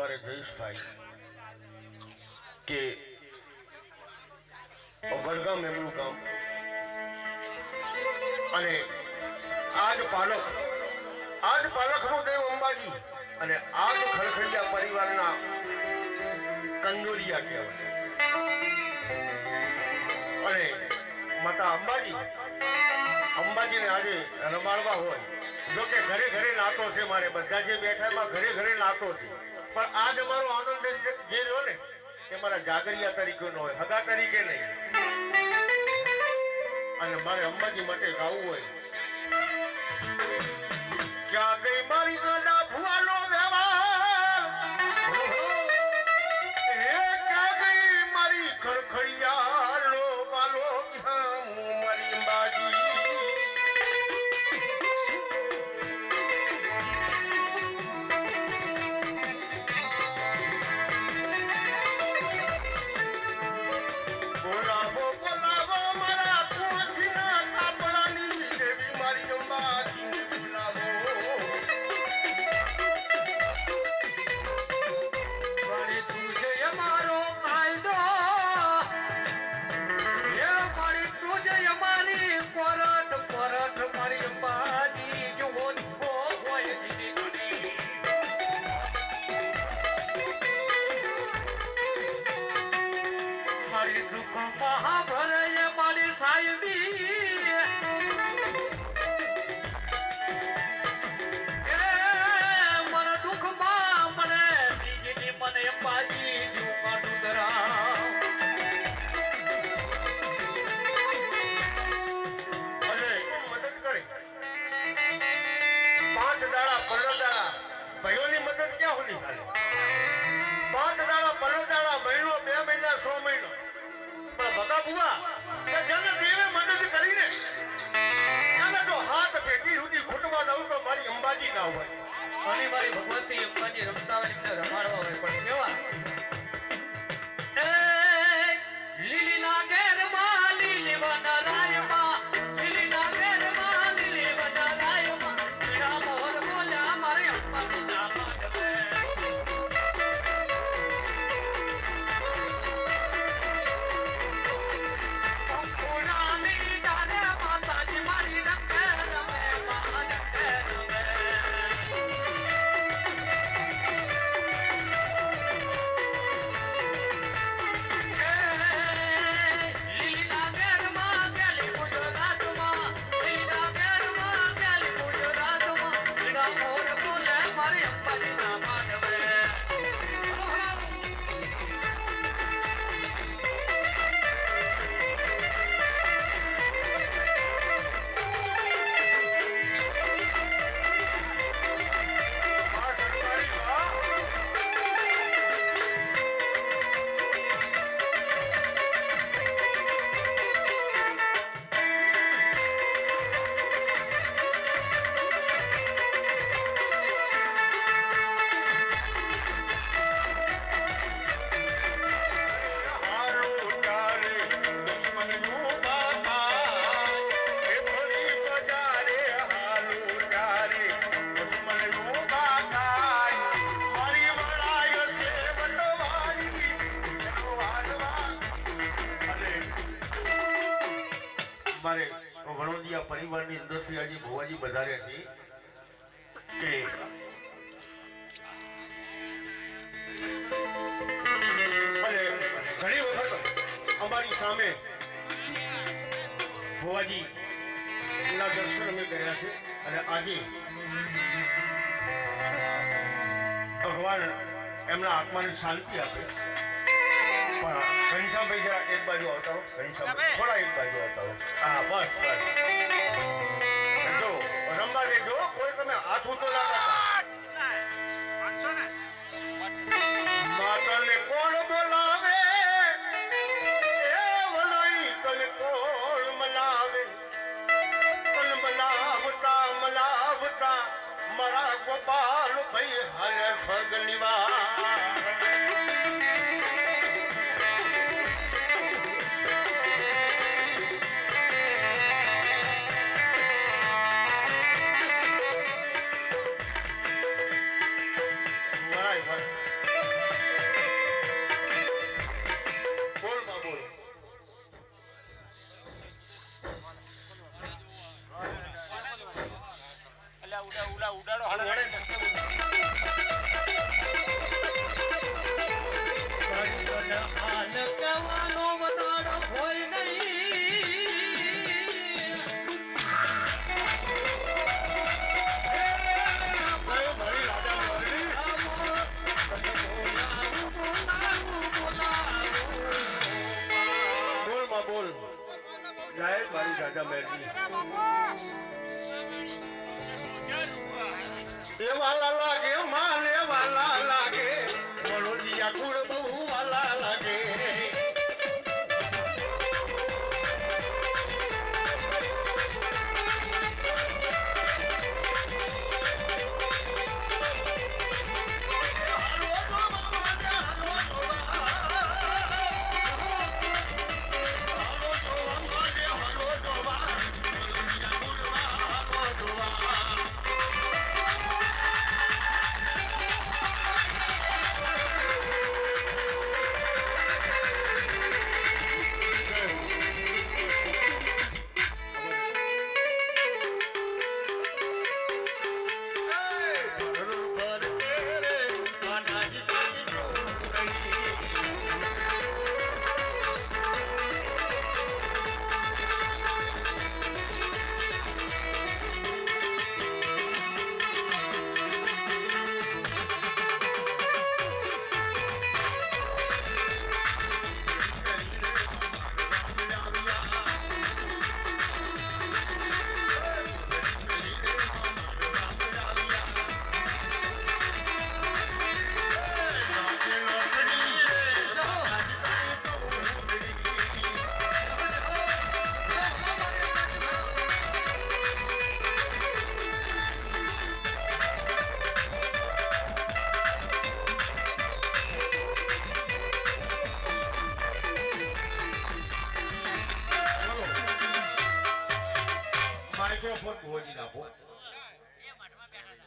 અમારે જયેશભાઈ કે વડગામ એમનું ગામ અને આજ પાલખનું દેવ અંબાજી અને આજ ખરખડિયા પરિવારના કંદોરિયા કહેવાય અને માતા અંબાજીને આજે રમાડવા હોય જો કે ઘરે ઘરે નાતો છે મારે બધા જે બેઠા એમાં ઘરે ઘરે નાતો છે પણ આજ અમારો આનંદ જે રહ્યો ને એ મારા જાગરિયા તરીકે નો હોય હગા તરીકે નહીં અને મારે અંબાજી માટે ગાવું હોય ક્યાં ગઈ મારી ગડા ભુવાનો વ્યવહાર હે ક્યાં ગઈ મારી ખરખડિયા લો વાલો મારી અંબાજી ભાઈઓની મદદ ક્યાં હોની ચાલે 5 દાડા 15 દાડા મહિનો 2 મહિના 6 મહિનો પણ ભગા બુઆ કે જેને દેવે મદદ કરીને એને જો હાથ પેટી સુધી ખૂટવા દઉં તો મારી અંબાજી ના હોય અને મારી ભગવતી અંબાજી રમતા હોય એમને રમાડવા હોય પણ કેવા એ લીલી ના ઘેરમાં લીલી વના રાયમાં લીલી ના ઘેરમાં લીલી વના રાયમાં મેરા મોર બોલ્યા મારી અંબાજી ના માડવે અંકુરાની દાને માતાજી મારી રંગે રમે માં રંગે રમે મારે વડોદિયા પરિવારની અંદરથી આજે ભુવાજી વધાર્યા છે કે ઘણી વખત અમારી સામે ભુવાજી ના દર્શન અમે કર્યા છે અને આજે ભગવાન એમના આત્માને શાંતિ આપે ઘનશ્યામભાઈ જરા એક બાજુ આવતા હો ઘનશ્યામભાઈ થોડા એક બાજુ આવતા હો હા બસ જો રમવા દેજો કોઈ તમે હાથ ઊંચો ના કરતા માતાને કોણ બોલાવે એ વલોઈ તને કોણ મનાવે તન મનાવતા મારા ગોપાલ ભાઈ હરે સ્વર્ગ નિવાસ દાદા મેરજી એવાલા લાગે માને વાલા લાગે વડોદિયા કુળ બહુ વાલા લાગે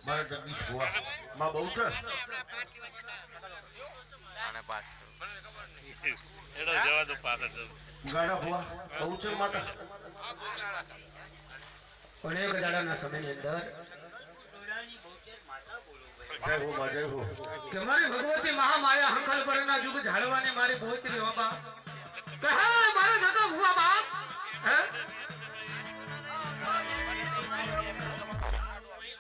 મારા જગદીશ ભુવા માં બહુ છે ગાડા ભુવા બહુ છે માતા અનેક દાડાના સમયની અંદર જય હો માં જય હો કે મારી ભગવતી મહામાયા હંખલ પરના યુગ ઝાડવાની મારી ભોયત્રી બાબા કે હા મારા દાદા ભુવા બાપ હે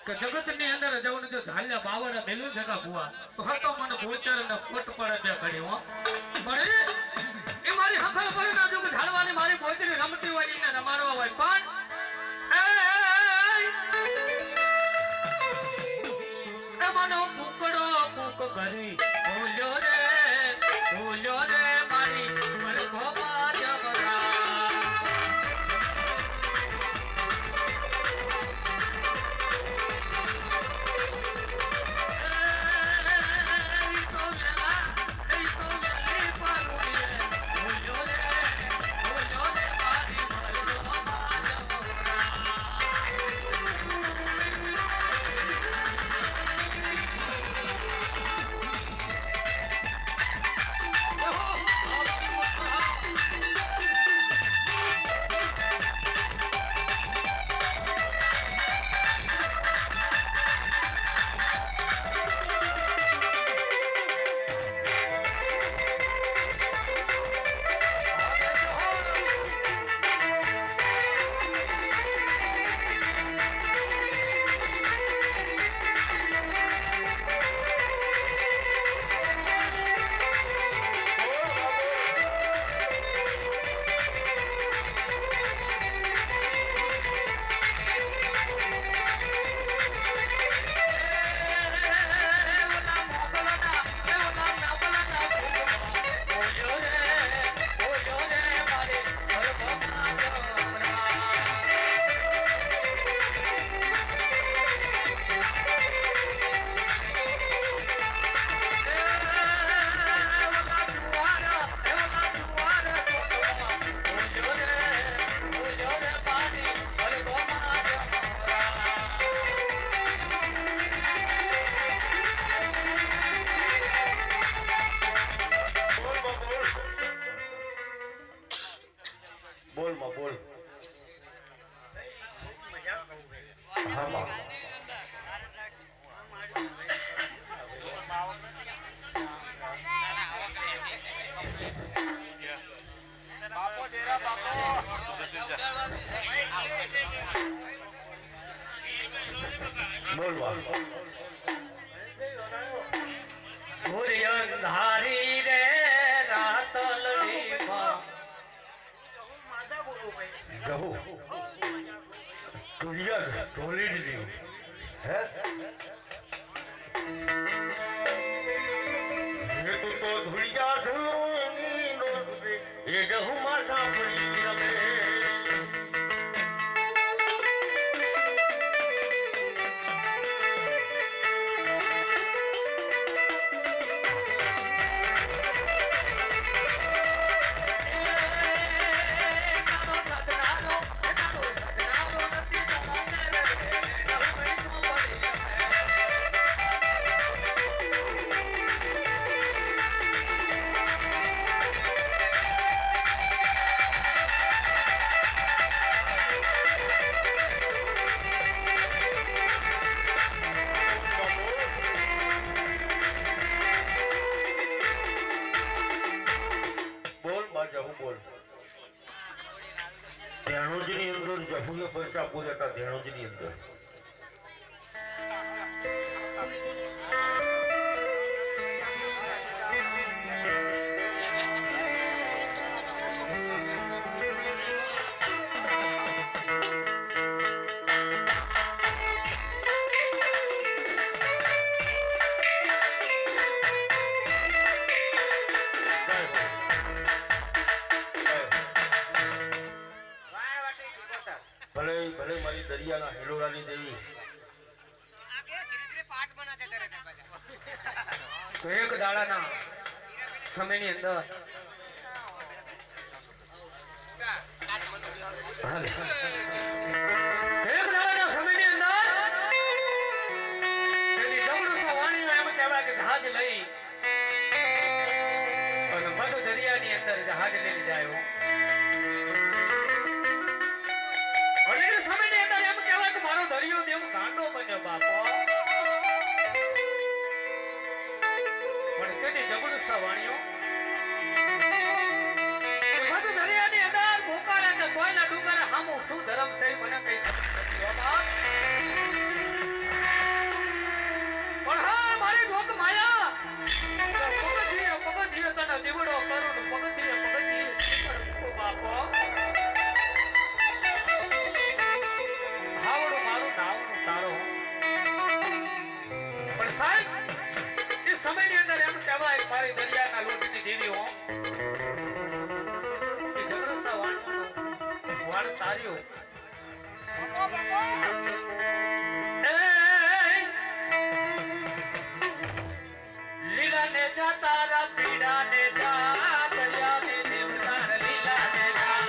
કે જગતની અંદર જવું જો ઝાલ્યા બાવડા મેલું જગા ભુવા તો હતો મને ગોચર ને કોટ પડે બે ઘડી હો પણ એ મારી હંખલ પરના યુગ ઝાડવાની મારી ભોયત્રી રમતી હોય ને રમાડવા હોય પણ મનો કુકડો કુક કરી બોલ્યો રે મારી મરઘોમાં જમરા બોલ માં બોલ હા માં બાપો ડેરા બાપો બોલવા ભૂરિયંધારી રે રાતલડી માં જહુ દુનિયા ઢોલી દીધી હે એ તો ધુલિયા ઢોલી નો એ જહુ માથા પડી રમે ધેણુજની અંદર જહુને પૈસા પૂરા હતા ધેણુજની અંદર ભલે ભલે મારી દરિયાના હિલોરાની દેવી તો એક દાડાના સમયની અંદર જહાજ લઈ અને મધુ દરિયાની અંદર જહાજ લઈને જાય અને એ સમયની અંદર એમ કહેવાય કે મારો દરિયો દેવ ગાંડો બન્યો બાપો પણ તેની જબરદસ્ત વાણીઓ મધુ દરિયાની અંદર ભૂકાળે કે કોઈના ડુંગર હામો શું ધર્મ છે મને કઈ ખબર નથી બાબા પણ હા મારી ભોગ માયા પગથિયે તને દીવડો કરું પગથિયે શીખર મૂકો બાપો હાવડું મારું નાવનું તારો પણ સાહેબ એ સમયની અંદર એમ કહેવાય મારી દરિયાના લોટની દેવી હો એ જબરદસ્ત વાળ તાર્યો લીલા ને જા તારા પીડા ને જા દરિયા ને દેવદાર લીલા ને જા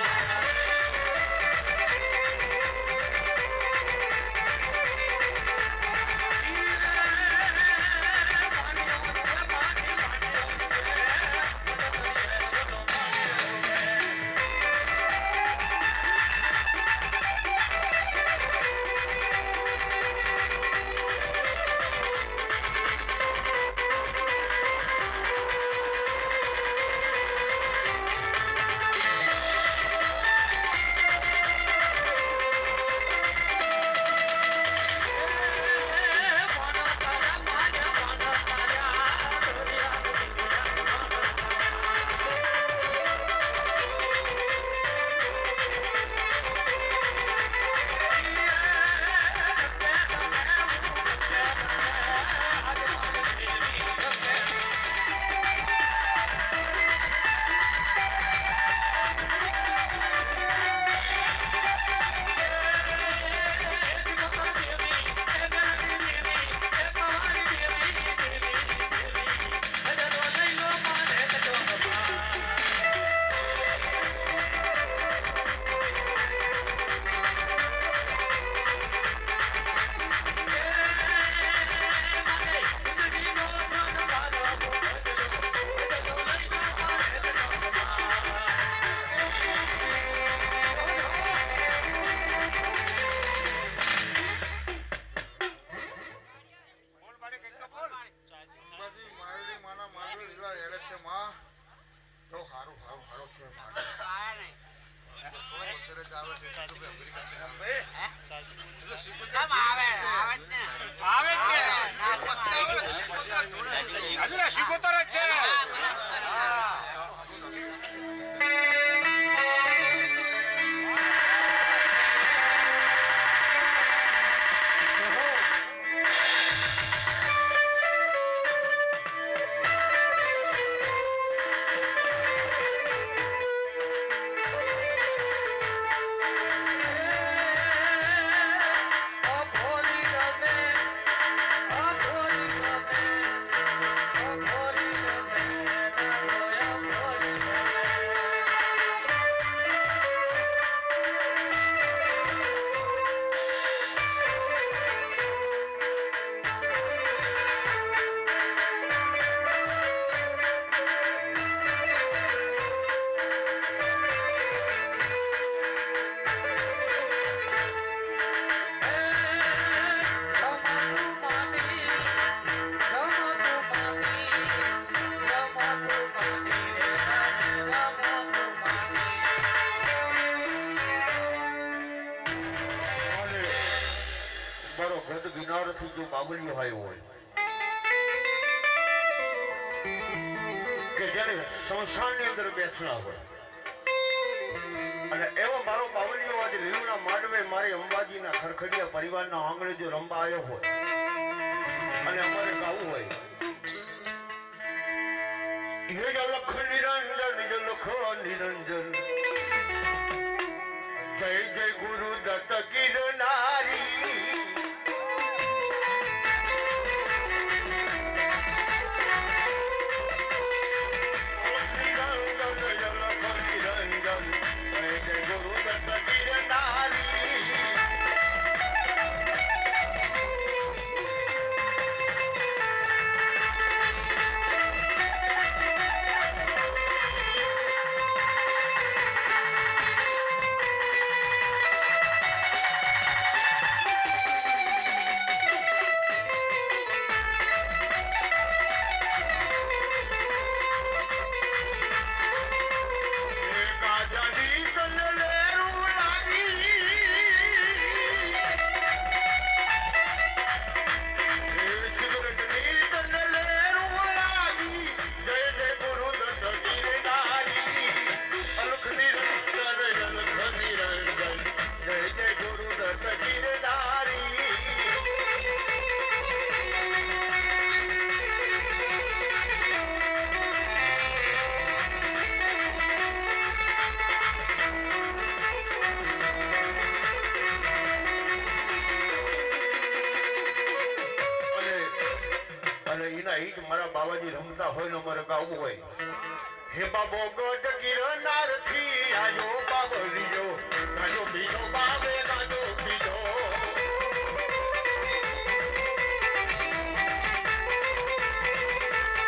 બાબલીઓ આવ્યો હોય કે જેને સંસારની અંદર બેસણા હોય અને એવો મારો બાવલીઓ આજે લીલુના માંડવે મારી અંબાજીના ખરખડિયા પરિવારના આંગણે જો રમવા આવ્યો હોય અને અમારે ગાવું હોય હે જલખ નિરંજન જલખ નિરંજન જય જય ગુરુ દત્ત ગિરનારી મારા બાવાજી રમતા હોય ને મારે ગાવું હોય હે બાબો ગોટ ગિરનાર થી આજો બાબલીઓ ગાજો બીજો બાબે ગાજો બીજો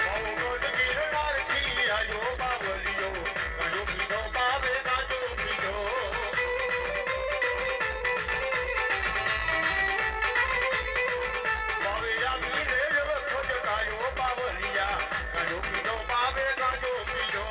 બાબો ગોટ ગિરનાર થી આજો બાબલીઓ ગાજો બીજો બાબે ગાજો બીજો બાવે આવી રે ખોજ ગાયો બાવલિયા ગાજો બીજો બાબે ગાજો બીજો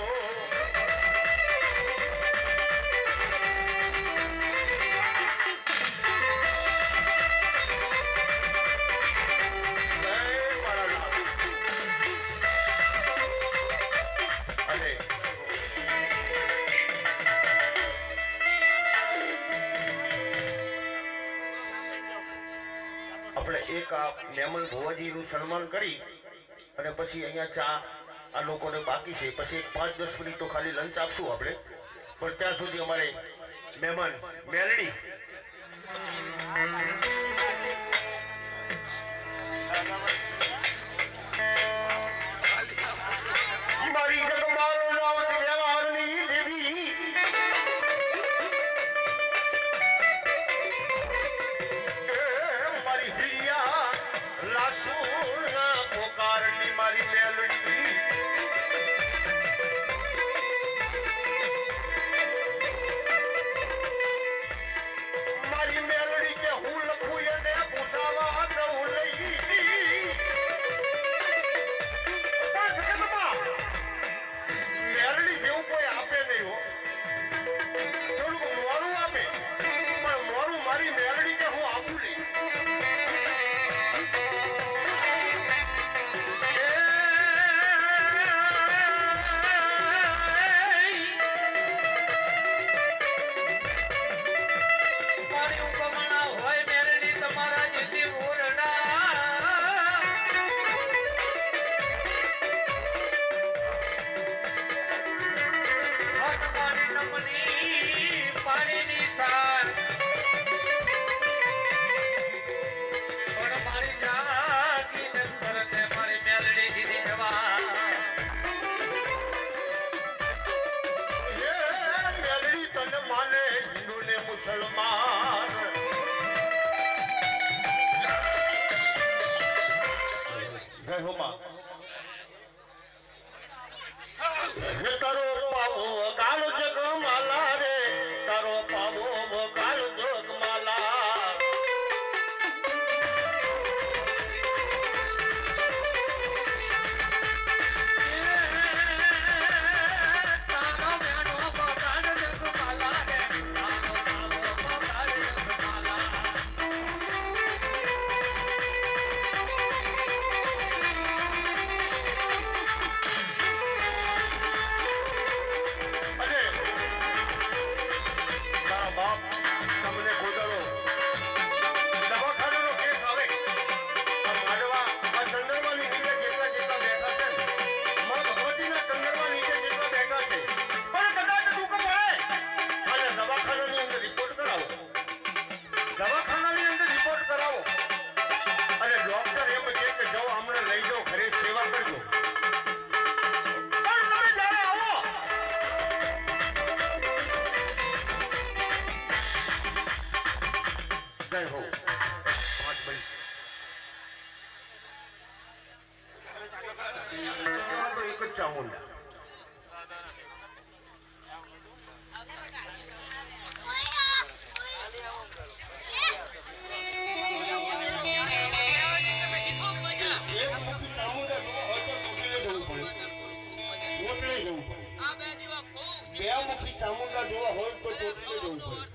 આપણે એક આ મહેમાન ભુવાજીનું સન્માન કરી અને પછી અહીંયા ચા આ લોકોને બાકી છે પછી 5-10 મિનિટ તો ખાલી લંચ આપશું આપણે પણ ત્યાં સુધી અમારે મહેમાન મેલડી મારી જગમારો રાવત વ્યવહારની દેવી મારી હિરિયા લાસુના પોકારની મારી મેલડી મારી મેલડી કે હું લખું એને પૂછાવા દઉં લઈ મેલડી જેવું કોઈ આપે નહીં હો થોડુંક મોરું આપે પણ મોરું મારી મેલડી કે હું આપું નહીં મુસલમાન જય હો માં હે તારો પાવો ગાલ જગમાલા રે તારો પાવો ગાલ જગમાલા ચામુંડા મુખી ચામુંડા જોવા હોય તો ચોટીલે જવું પડે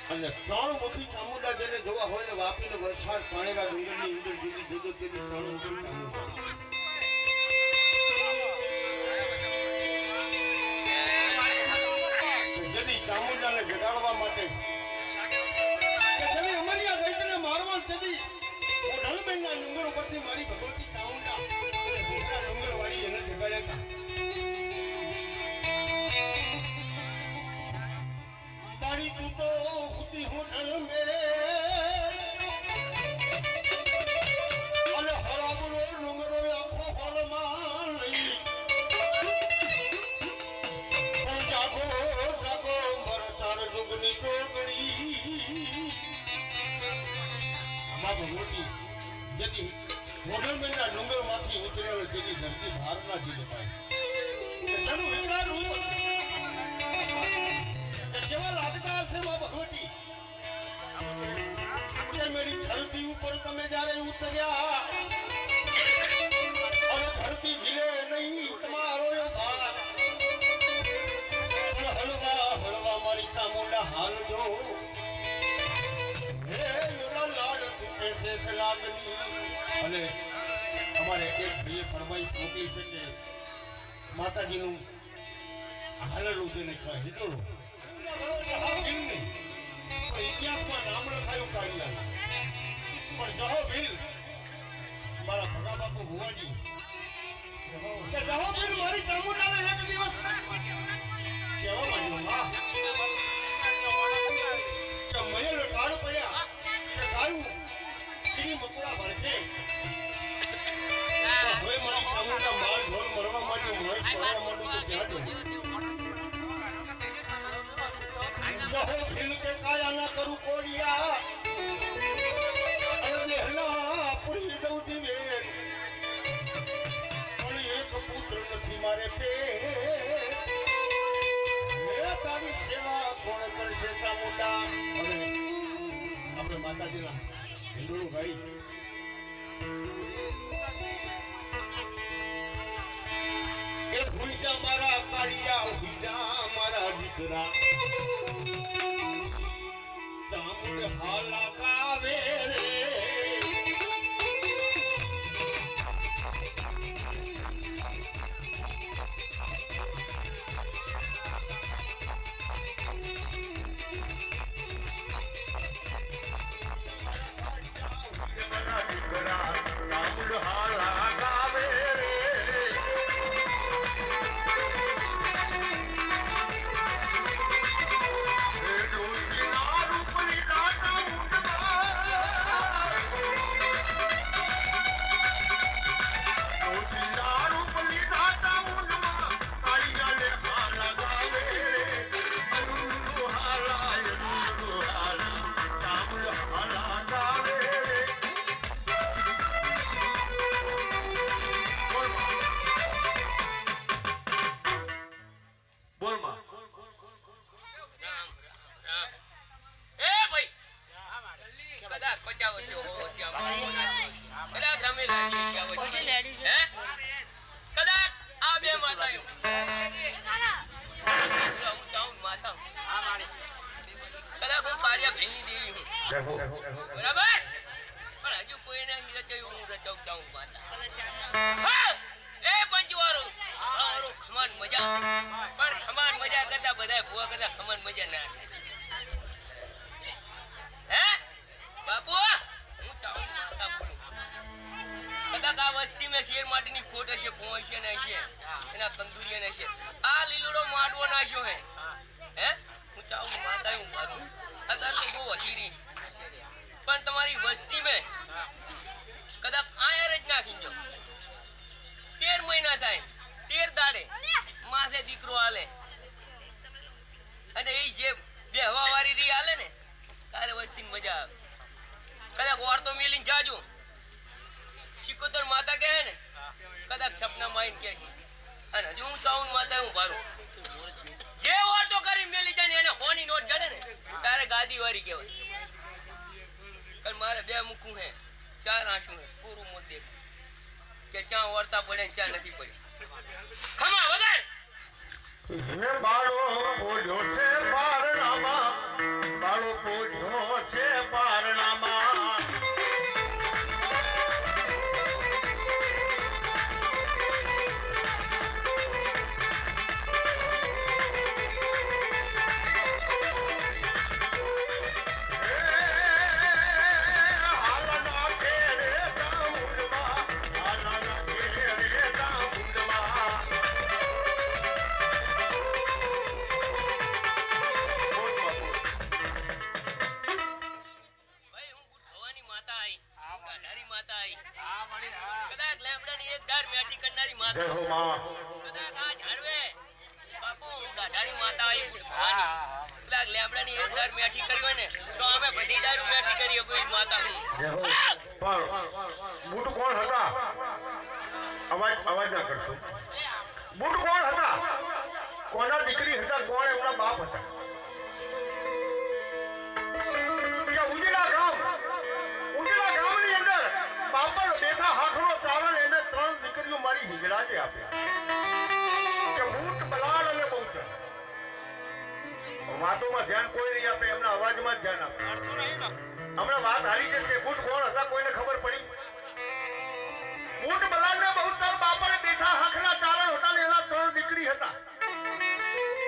અને 3 મુખી ચામુંડા જેને જોવા હોય ને વાપી ને વરસાદ પાણેરા ડુંગરની અંદર જુદી જુદી તેની 3 મુખી ચામુંડા જેની ચામુંડાને જગાડવા માટે જેની અમારી આ દૈત્યને મારવા તેની ઢલબેનના ડુંગર ઉપરથી મારી ભગવતી ચામુંડા ડુંગર વાળી એને જગાડ્યા તારી તું તો ખુદી હોટલ મે અલે હરાબુલો ડુંગરો આખો હોલમાં લઈ જાગો જાગો મારા ચાર જુગની ટોકડી અમા ભગવતી જેથી હોટલ મેના ડુંગર માંથી ઉતરેલો જેની ધરતી ભારતના જીલે પાય તેનું વિચાર હું કેવા લાગતા હશે મા ભગવતી મેરી ધરતી ઉપર તમે જ્યારે ઉતર્યા અને ધરતી ઝીલે નહીં તમારો ભાર હળવા હળવા મારી ચામુંડા હાલ જો હે યોરા લાડ તૂટે છે લાગણી અને અમારે એક ભાઈએ ફરમાઈશ મોકલી છે કે માતાજીનું હાલરું જેને કહેવાય હિંડોળું ઇતિહાસમાં નામ લખાયું કાઢ્યા પણ જહો ભીલ મારા ભગા બાપુ ભુવાજી કે જહો ભીલ મારી ચામુંડાને એક દિવસ કેવા માંડ્યું કે મયલ ટાળ પડ્યા કે ગાયું એની મકડા ભરશે હવે મારી ચામુંડા માલ ઢોર મરવા માટે મોય છોડવા માંડું તો ક્યાં જવું જહો ભીલ કે કાયા ના કરું કોડિયા અને હલા પૂરી દઉં દિવેર પણ એક પુત્ર નથી મારે પે મેં તારી સેવા કોણ કરશે ચામુંડા હવે આપણે માતાજીના હિંડોળું ગાઈ એ હુઈજા મારા કાળિયા હુઈજા મારા દીકરા ચામુંડ હાલા કાવે રે ચામુંડ હાલા કાવે રે પણ તમારી વસ્તી મેં કદાચ આયર જ નાખી જો 13 મહિના થાય 13 દાડે માથે દીકરો હાલે અને એ જે બેહવા વાળી રી હાલે ને તારે વસ્તી મજા આવે કદાચ ઓર તો મિલિંગ જાજો શિકોતર માતા કહે ને કદાચ સપનામાં આવીને કહે છે અને હજુ હું ચાઉન માતા હું ભારું જે વાતો કરી મેલી જાય ને એને હોની નોટ જડે ને તારે ગાદી વાળી કહેવાય કારણ મારે બે મુખું હે ચાર આંસુ હે પૂરું મોત દેખ કે ચા વળતા પડે ને ચા નથી પડી ખમા વગાડ હે બાળો પોડ્યો છે પારણામાં બાળો પોડ્યો છે પારણામાં જય હો માં બાપુ દાઢાની માતા આવી ગુડ ભવાની પેલા લેમડાની એક દાર મેઠી કરી હોય ને તો અમે બધી દારૂ મેઠી કરી કોઈ માતા હું જય હો પણ બુટ કોણ હતા અવાજ ના કરશો બુટ કોણ હતા કોના દીકરી હતા કોણ એમના બાપ હતા કે ઉંજડા ગામની અંદર બાપા બેઠા હાથનો ચારણ એને 3 દીકરીઓ મારી હિજડાજે આપે કે બુટ બલાડ અને બહુચર વાતોમાં ધ્યાન કોઈ નહીં આપે એમના અવાજમાં જ ધ્યાન આપે હમણાં વાત હારી જશે બુટ કોણ હતા કોઈને ખબર પડી બુટ બલાડ ને બહુચર બાપાને બેઠા હાથના ચારણ હતા ને એના 3 દીકરી હતા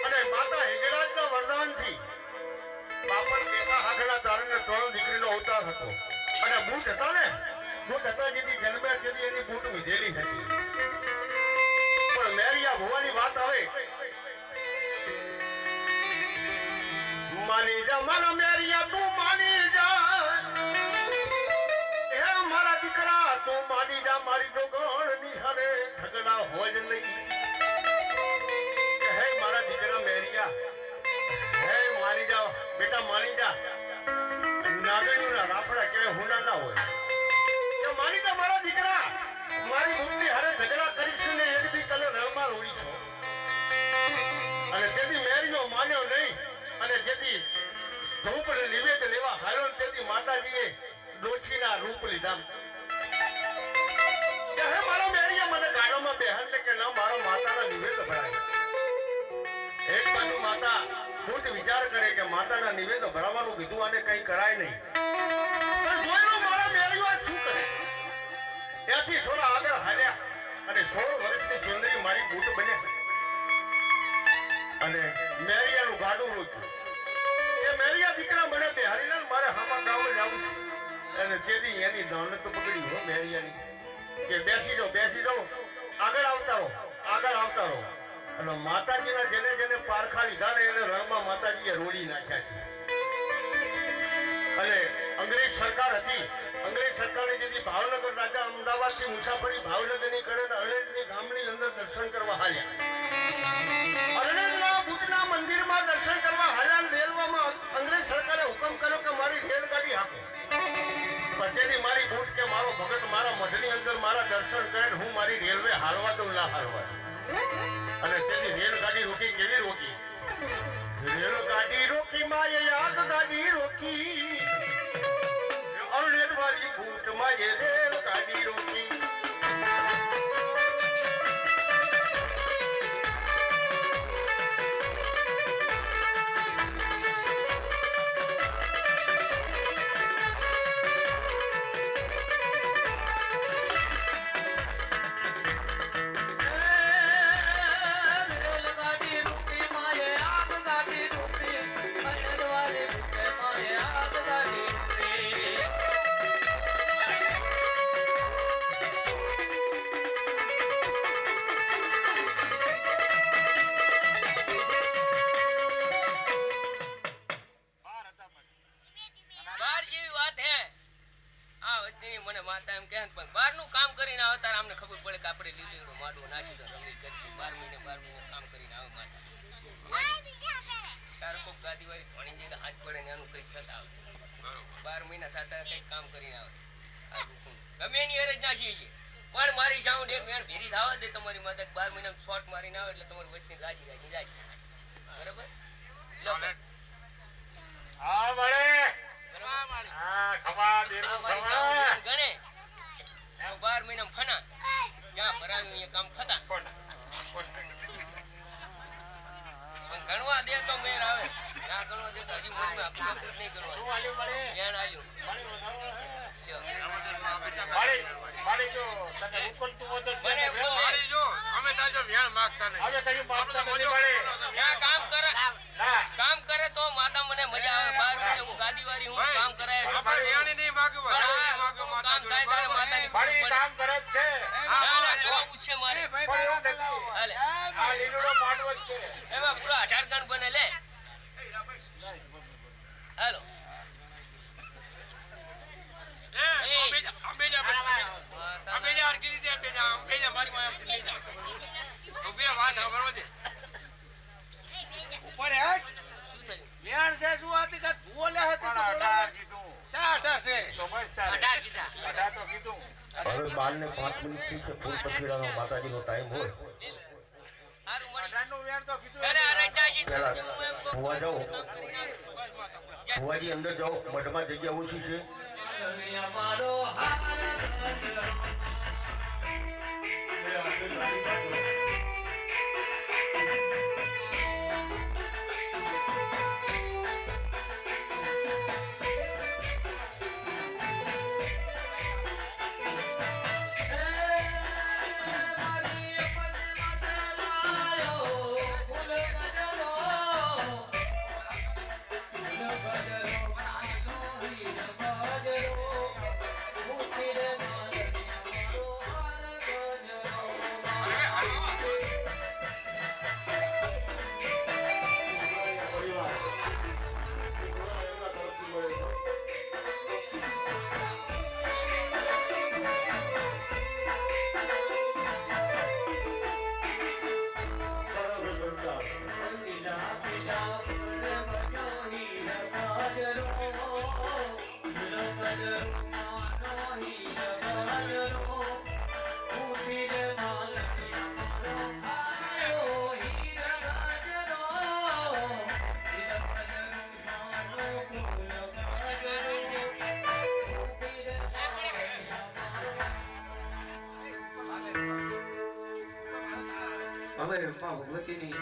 અને માતા હિજડાજના વરદાનથી બાપા બેઠા હાથના ચારણને 3 દીકરીનો અવતાર હતો અને બુટ હતા ને બુટ હતા જેથી જન્મે તેથી એની બુટ વિધેલી હતી પણ મેરિયા ભુવાની વાત આવે માની જા મારા મેરિયા તું માની જા હે મારા દીકરા તું માની જા મારી જોગણ નિહારે ઝઘડા હોય જ નહીં હે મારા દીકરા મેરિયા હે માની જા બેટા માની જા નાગણીઓના રાફડા ક્યાંય હોના ના હોય કે માની જા મારા દીકરા મારી બુદ્ધિ હારે ઝઘડા કરીશું ને એક દી તને રણમાં રોડીશું અને તેથી મેરિયો માન્યો નહીં અને જેથી ધૂપ નિવેદ લેવા હાલ્યો તેથી માતાજીએ ડોશીના રૂપ લીધા કે હે મારા મેરિયા મને ગાડામાં બેહાડ કે ના મારા માતાના નિવેદ ભરાય એક બાજુ માતા ખુદ વિચાર કરે કે માતાના નિવેદ ભરાવાનું કીધું આને કઈ કરાય નહીં પણ જોયેલો મારા મેરિયો આ શું કરે ત્યાંથી થોડા આગળ હાલ્યા અને 16 વર્ષની સુંદરી મારી બૂટ બન્યા અને મેરિયાનું ગાડું રોક્યું એ મેરિયા દીકરા મને બેહારીને મારે હામા ગામમાં જવું છે અને તેથી એની દોલત પકડી હો મેરિયાની કે બેસી જાઓ આગળ આવતા રહો અને માતાજીના જેને જેને પારખા લીધા ને એને રણમાં માતાજીએ રોડી નાખ્યા છે અને અંગ્રેજ સરકાર હતી અંગ્રેજ સરકારે જેથી ભાવનગર રાજા અમદાવાદથી મુસાફરી ભાવનગરની કરે અરણેજની ગામની અંદર દર્શન કરવા હાલ્યા અરણેજના બુદ્ધના મંદિરમાં દર્શન કરવા હાલ્યા રેલવામાં અંગ્રેજ સરકારે હુકમ કર્યો કે મારી રેલગાડી હાકો પણ તેની મારી બુટ કે મારો ભગત મારા મઢની અંદર મારા દર્શન કરે હું મારી રેલવે હાલવા દઉં ના હાલવા અને તેની રેલગાડી રોકી કેવી રોકી રેલગાડી રોકી માએ યાદ ગાડી રોકી અરણેજ વાળી બૂટ માએ રેલગાડી રોકી પણ મારી સાઉન્ડ એક વેણ ભેરી થાવા દે તમારી માથે 12 મહિનામાં શોટ મારીને આવે એટલે તમારી વચની ગાજી ગાજી જાય બરાબર લો હા મળે હા ખવા દેરો મારી ખવા સાઉન્ડ ગણે 12 મહિનામાં ફના ક્યાં ભરાયું અહીંયા કામ ખતા પણ ગણવા દે તો મેર આવે ના ગણવા દે તો હજી મનમાં આખું જ નહીં ગણવા શું આલ્યું મળે જ્ઞાન આલ્યું મારી જો તને ઉકલતું હોત તો મને ઉકલે. મારી જો અમે તાજો વ્યાણ માંગતા નહીં હવે કઈ માગતા નથી મળે ત્યાં કામ કરે ના કામ કરે તો માતા મને મજા આવે 12 મહિને હું ગાદીવાળી હું કામ કરાય છું આપણે વ્યાણી નહીં માગ્યું પણ વધારે આ માગ્યું થોડું માતા કામ થાય ત્યારે માતાની મારી ખબર કામ કરે જ છે પડે. ના ના કરાવવું જ છે મારે પણ એવું નથી. હાલે આ લીલુડો માંડવો જ છે એમાં પૂરા 18 ગણ બને લે હાલો ઉપર હેડ શું થયું વ્યાણ છે શું હતી કે બોલે હતી પણ તો અઢાર બોલાવે. કીધું ચા અઢાર છે તો બસ તારે અઢાર તો કીધું હવે 12 ને 5 મિનિટથી છે ફૂલ પથરીડાનો માતાજીનો ટાઈમ હોય હારું મળી અઢારનું વ્યાણ તો કીધું ઘરે અરજદાસી પહેલા થતી હું એમ કહું હોવા જાઓ કામ કરી નાખું. હોવાજી અંદર જાઓ મઠમાં જગ્યા ઓછી છે અમે ભગવતીની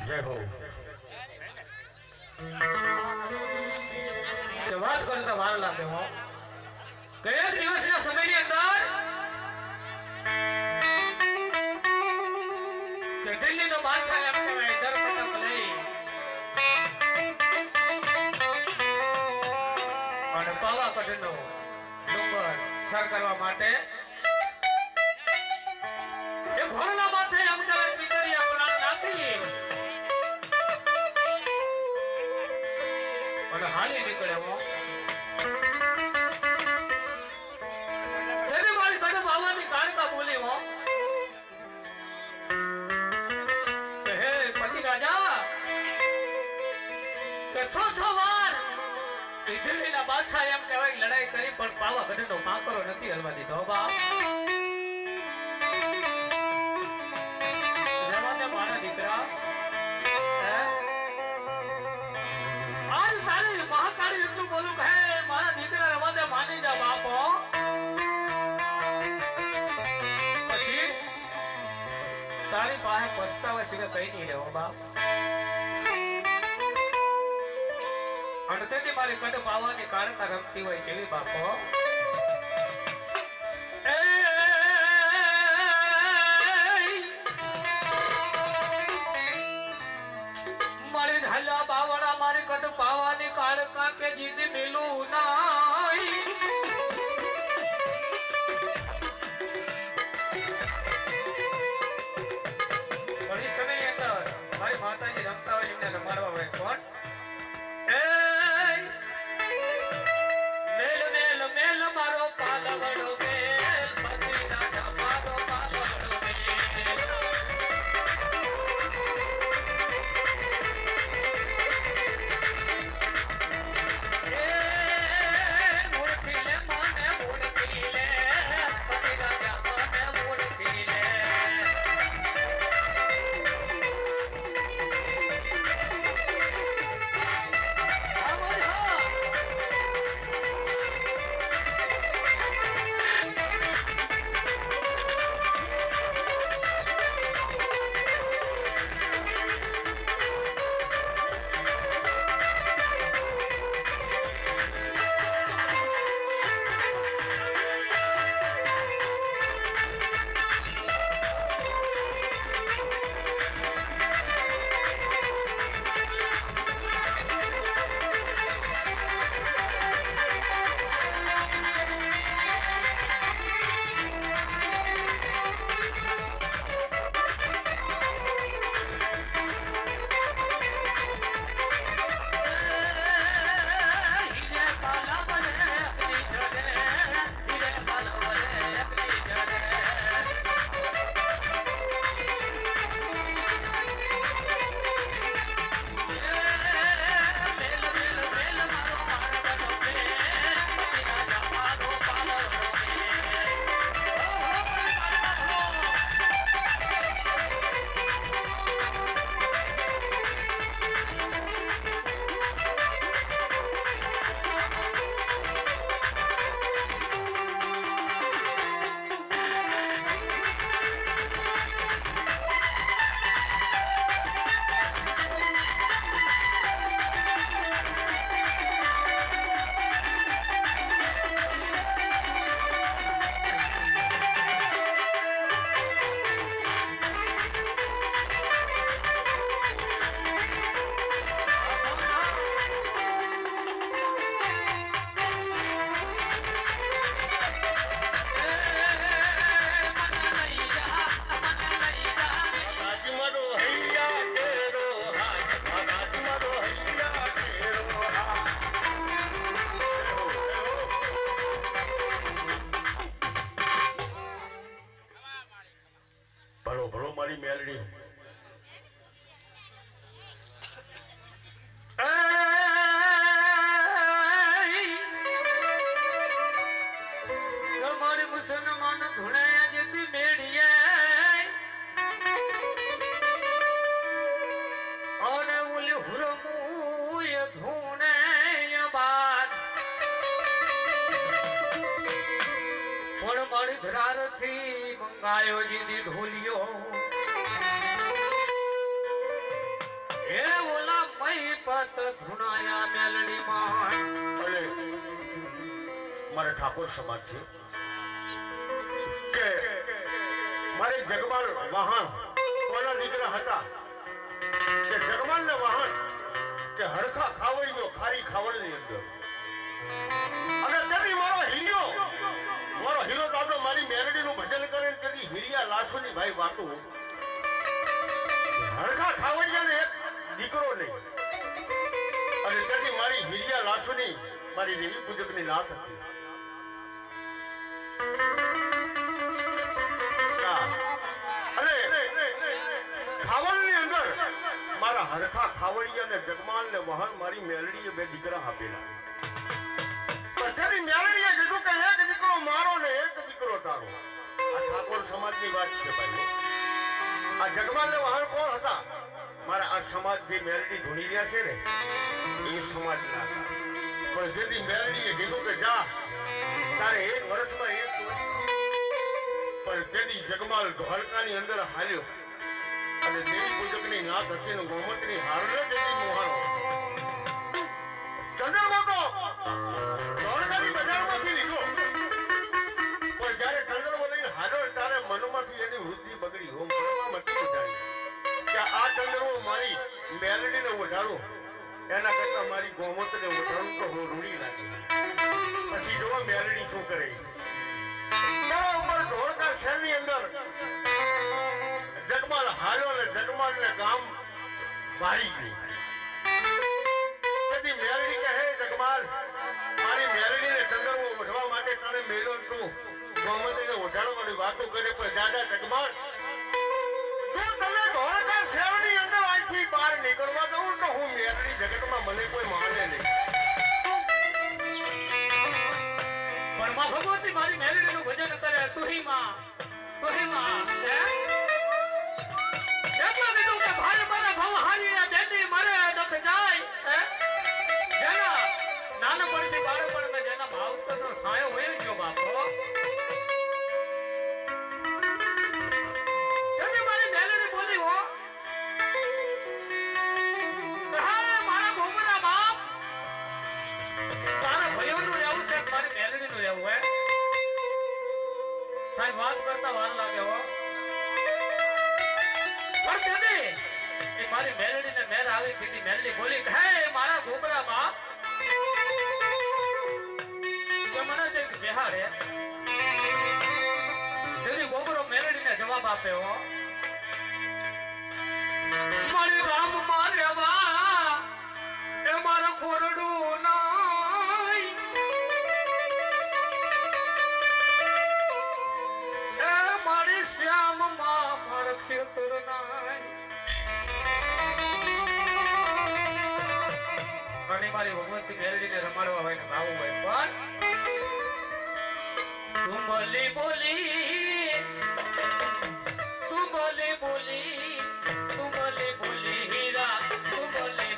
જય હો. તે વાત કરતા વાર લાગે હો. કયા દિવસના સમયની અંદર કે દિલ્હીનો બાદશાહ એમ કહેવાય દરપટક લઈ અને પાવાગઢનો ડુંગર સર કરવા માટે એ ઘોડના માથે એમ કહેવાય પિતરિયા પુરાણ નાખી અને હાલી નીકળ્યો. તેને મારી કડમ આવવાની કારકા બોલી હો કે હે પતિ રાજા કે છ વાર દિલ્હીના બાદશાહ એમ કહેવાય લડાઈ કરી પણ પાવાગઢનો કાંકરો નથી હલવા દીધો. બાપ જવા દે મારા દીકરા. આજ તારી મહાકાળી એટલું બોલું કે હે મારા દીકરા રવા દે માની જા બાપો. પછી તારી પાસે પસ્તાવા સિવાય કઈ નહીં રહેવો બાપ. અને તેથી મારી કડ પાવાની કાળકા રમતી હોય જેવી બાપો. મારી ઢાલા બાવડા મારી કડ પાવાની કાળકા કે જીતી મેલું નાઈ. ઘણી સમય અંદર મારી માતાજી રમતા હોય એમને રમાડવા હોય કોણ? મેલ મેલ મેલ મારો પાલવડો મેલ પતિ રાજા મારો પાલવડો મેલ. મૂળથી લે મને મૂળથી લે પતિ રાજા મને મૂળથી લે. હુરમુય ધૂણે મંગાયો જીધી ઢોલિયો હે ઓલા મય પત ધુણાયા મેલડી માં અરે મારે ઠાકોર સમાજ છે કે મારે જગમાલ વાહન કોના દીકરા હતા કે જગમાલ ને વાહન કે હરખા ખાવડીઓ ખારી ખાવડની અંદર અને તેની મારો હીરો તો આપણો મારી મેલડીનું ભજન કરે તેની હીરિયા લાસુની ભાઈ વાતો હરખા ખાવડિયાને એક દીકરો નહીં અને તેની મારી હીરિયા લાસુની મારી દેવી પૂજકની નાત હતી અને ખાવડની અંદર મારા હરખા ખાવડિયા ને જગમાલ ને વહન મારી મેલડીએ બે દીકરા આપેલા તેની મેલડીએ કીધું કે એક દીકરો મારો ને એક દીકરો તારો આ ઠાકોર સમાજની વાત છે ભાઈ આ જગમાલ ને વહન કોણ હતા મારા આ સમાજ જે મેલડી ધૂણી રહ્યા છે ને એ સમાજના પણ જેથી મેલડીએ કીધું કે જા તારે એક વર્ષમાં એક પણ તેની જગમાલ દ્વારકાની અંદર હાલ્યો અને દેવી પૂજકની નાત હતી ને ગોમતની હારને દેવી મોહાણો ચંદ્રમા તો દ્વારકાની બજારમાંથી લીધો પણ જ્યારે ચંદ્રમો લઈને હાલ્યો ત્યારે મનમાંથી એની વૃત્તિ બગડી હો મનમાં મતી ઉઠાડી કે આ ચંદ્રમો મારી મેલડીને ઉઠાડું એના કરતા મારી ગોમતને ઉઠાડું તો હું રૂડી નાખી પછી જોવા મેલડી શું કરે ધોળકા શહેરની અંદર જગમાલ હાલ્યો ને જગમાલ ને ગામ મારી ગયું તેથી મેલડી કહે જગમાલ મારી મેલડી ને ચંદ્રમો ઉઠવા માટે તને મેલો તું ગોમતીને ઉઠાડવાની વાતો કરે પણ દાદા જગમાલ જો તમે ધોળકા શહેરની અંદર અહીંથી બહાર નીકળવા દઉં તો હું મેલડી જગતમાં મને કોઈ માને નહીં પણ માં ભગવતી મારી મેલડીનું ભજન કરે તુહી માં હે એટલા કીધું કે ભાઈ મારા ભાવ હારી બેટી મારે દખ જાય હે જેના નાનપણથી બાળપણમાં જેના ભાવતનો છાયો હોય ગયો બાપો તમે મારી મેલડી બોલી હો મારા ભોગના બાપ તારા ભયોનું રહેવું છે મારી મેલડીનું રહેવું હે સાહેબ વાત કરતા વાર લાગે હો પણ તેદી એ મારી મેલડીને મેર આવી દીધી મેલડી બોલી હે મારા ગોબરા બાપ કે મને જે બિહાડે તેદી ગોબરો મેલડીને જવાબ આપે હો મારી રામ મારવા એ મારા ખોરડું નાય એ મારી શ્યામ માં મારા ખેતર નાય અને મારી ભગવતી મેલડીને રમાડવા હોય ને ગાવું હોય પણ તું બોલી બોલી હીરા તું બોલી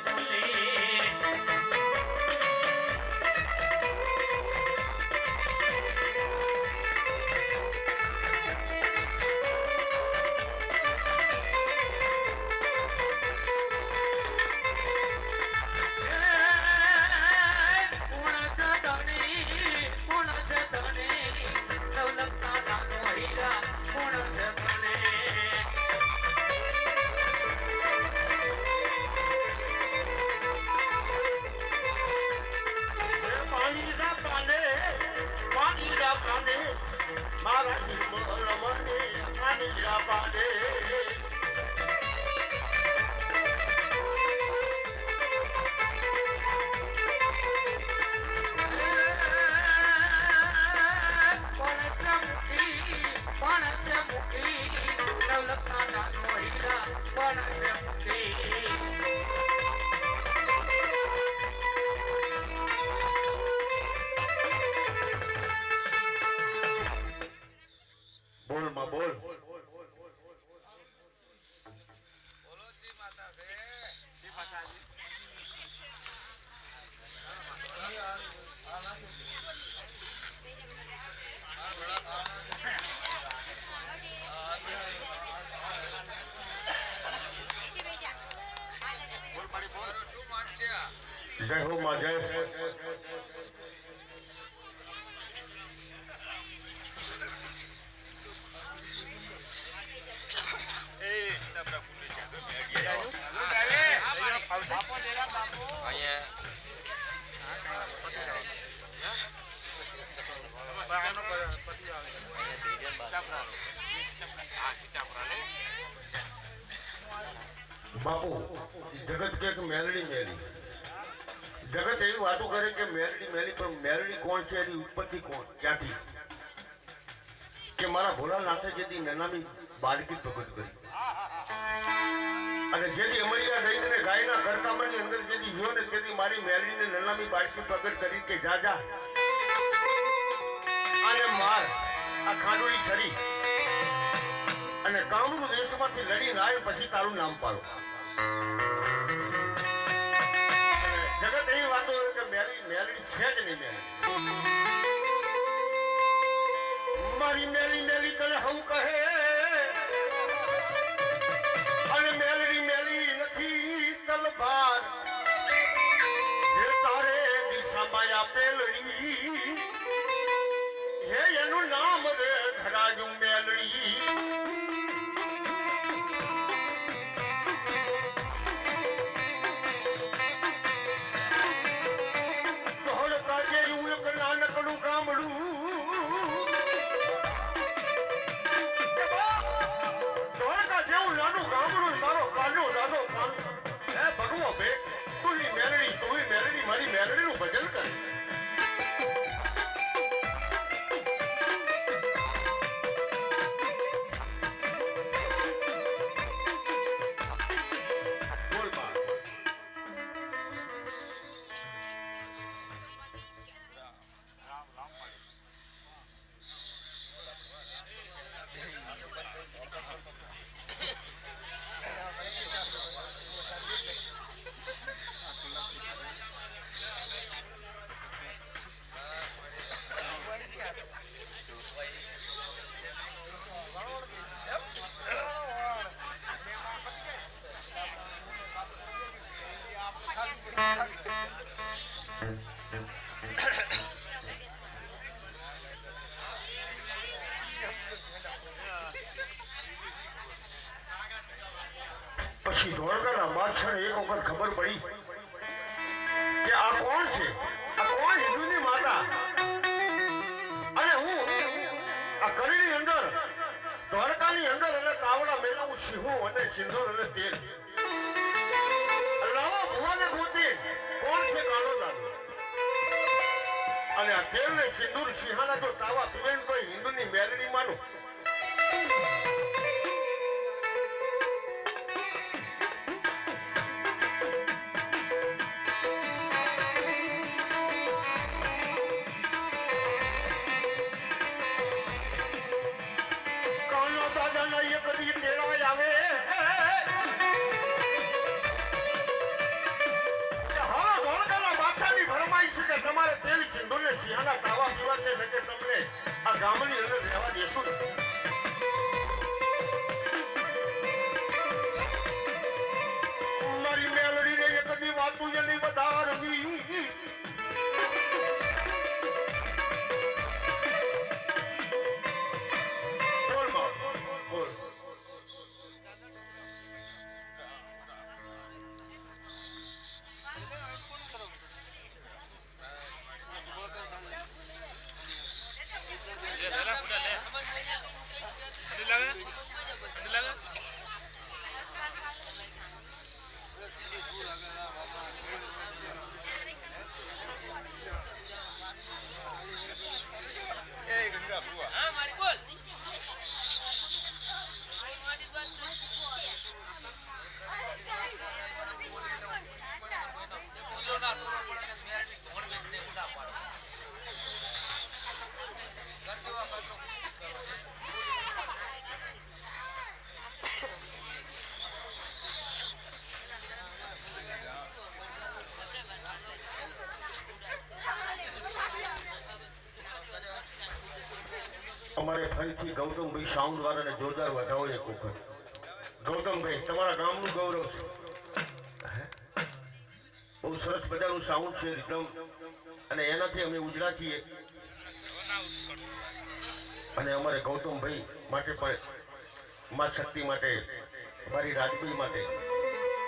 બોલ માં બોલ બોલો જી માતા છે જી માતાજી જય હો માં જય. બાપુ જગત કે મેલડી મેલી, જગત એવી વાતો કરે કે મેલડી મેલી, પણ મેલડી કોણ છે, એની ઉત્પત્તિ કોણ, ક્યાંથી? કે મારા ભોળાનાથે જેથી નનામી બાળકી પ્રગટ કરી, અને જેથી અમરિયા દઈને ગાયના ઘરકામની અંદર જેથી જો ને તેથી મારી મેલડીને નનામી બાળકી પ્રગટ કરી કે જા જા અને માર આ ખાંડોળી છરી અને કામરૂ દેશમાંથી લડીને આવ્યો, પછી તારું નામ પાડો. જગત એવી વાતો કે મેલડી છે જ નહીં. મેલડી મારી મેલી મેલી તને હવું કહે, અને મેલડી મેલી નથી તલવાર, હે તારે દિશામાં આપેલડી, હે એનું નામ રે ધરાજુ મેલડી. નાનકડું ગામડું દ્વારકા જેવું નાનું ગામડું, મારો કાનો દાદો હે ભગવો ભેટ, તુની મેલડી તુંય મેલડી, મારી મેલડીનું ભજન કર. પછી ધોળકાના બાદશાહને એક વખત ખબર પડી કે આ કોણ છે, આ કોણ હિન્દુની માતા, અને હું આ કડીની અંદર દ્વારકાની અંદર અને કાવડા મેલાવું સિંહો અને સિંદૂર અને તેલ લાવો ભુવાને ગોતી કોણ છે કાળો દાદો, અને આ તેલ ને સિંદૂર સિંહાના જો તાવા પીવે તો હિન્દુની મેલડી માનું. તમારે તેલ ચિંદોને સિંહાના તાવા પીવા છે, એટલે તમને આ ગામની અંદર રહેવા દેશું ને. મારી મેલડીને એક દી વાતું એની વધારવી, બોલ બાપ બોલ. અમારે ફરીથી ગૌતમભાઈ સાઉન્ડ વાળાને જોરદાર વધાવો એક વખત. ગૌતમભાઈ તમારા ગામનું ગૌરવ છે, બહુ બહુ સરસ મજાનું સાઉન્ડ છે રિધમ અને એનાથી અમે ઉજળા છીએ અને અમારે ગૌતમભાઈ માટે પણ મા શક્તિ માટે મારી રાજભાઈ માટે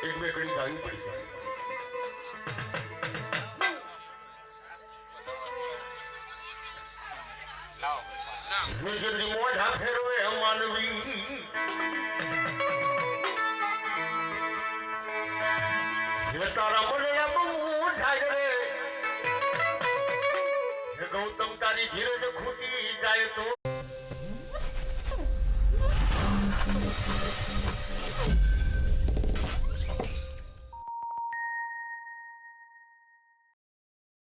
એક બે કડી ગાવી પડી છે. નિજરી મોઢા ફેરવે માનવી તારા મનડા બહુ થાય રે ગૌતમ તારી ધીરજ ખૂટી જાય તો